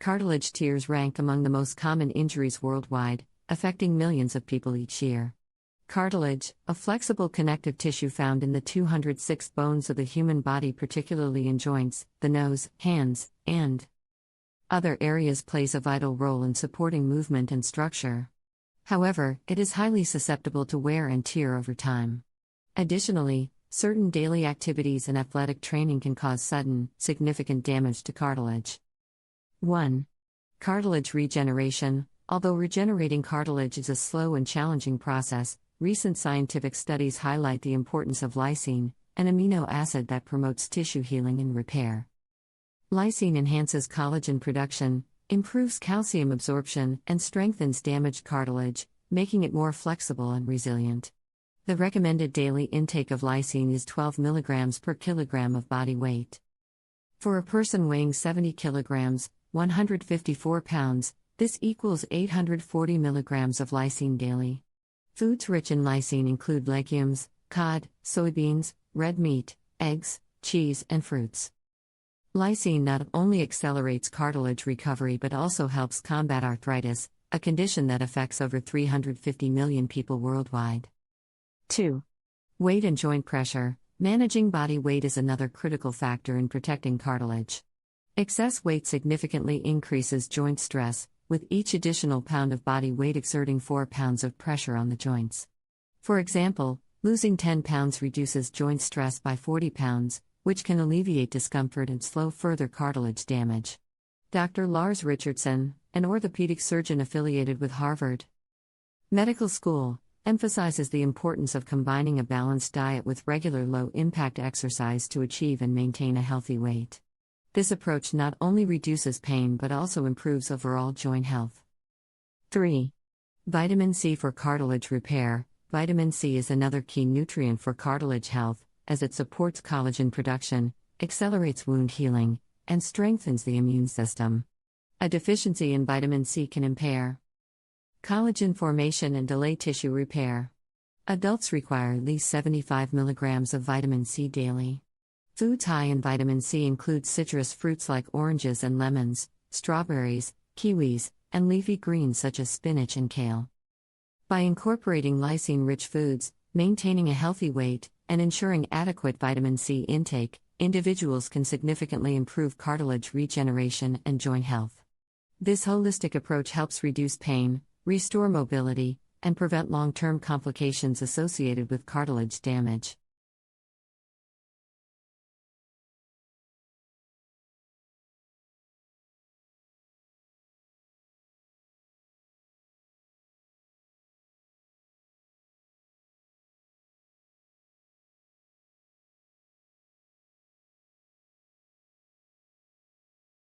Cartilage tears rank among the most common injuries worldwide, affecting millions of people each year. Cartilage, a flexible connective tissue found in the 206 bones of the human body, particularly in joints, the nose, hands, and other areas, plays a vital role in supporting movement and structure. However, it is highly susceptible to wear and tear over time. Additionally, certain daily activities and athletic training can cause sudden, significant damage to cartilage. 1. Cartilage regeneration. Although regenerating cartilage is a slow and challenging process, recent scientific studies highlight the importance of lysine, an amino acid that promotes tissue healing and repair. Lysine enhances collagen production, improves calcium absorption, and strengthens damaged cartilage, making it more flexible and resilient. The recommended daily intake of lysine is 12 mg per kilogram of body weight. For a person weighing 70 kg, 154 pounds, this equals 840 mg of lysine daily. Foods rich in lysine include legumes, cod, soybeans, red meat, eggs, cheese, and fruits. Lysine not only accelerates cartilage recovery but also helps combat arthritis, a condition that affects over 350 million people worldwide. 2. Weight and joint pressure. Managing body weight is another critical factor in protecting cartilage. Excess weight significantly increases joint stress, with each additional pound of body weight exerting 4 pounds of pressure on the joints. For example, losing 10 pounds reduces joint stress by 40 pounds, which can alleviate discomfort and slow further cartilage damage. Dr. Lars Richardson, an orthopedic surgeon affiliated with Harvard Medical School, emphasizes the importance of combining a balanced diet with regular low-impact exercise to achieve and maintain a healthy weight. This approach not only reduces pain but also improves overall joint health. 3. Vitamin C for cartilage repair. Vitamin C is another key nutrient for cartilage health, as it supports collagen production, accelerates wound healing, and strengthens the immune system. A deficiency in vitamin C can impair collagen formation and delay tissue repair. Adults require at least 75 mg of vitamin C daily. Foods high in vitamin C include citrus fruits like oranges and lemons, strawberries, kiwis, and leafy greens such as spinach and kale. By incorporating lysine-rich foods, maintaining a healthy weight, and ensuring adequate vitamin C intake, individuals can significantly improve cartilage regeneration and joint health. This holistic approach helps reduce pain, restore mobility, and prevent long-term complications associated with cartilage damage.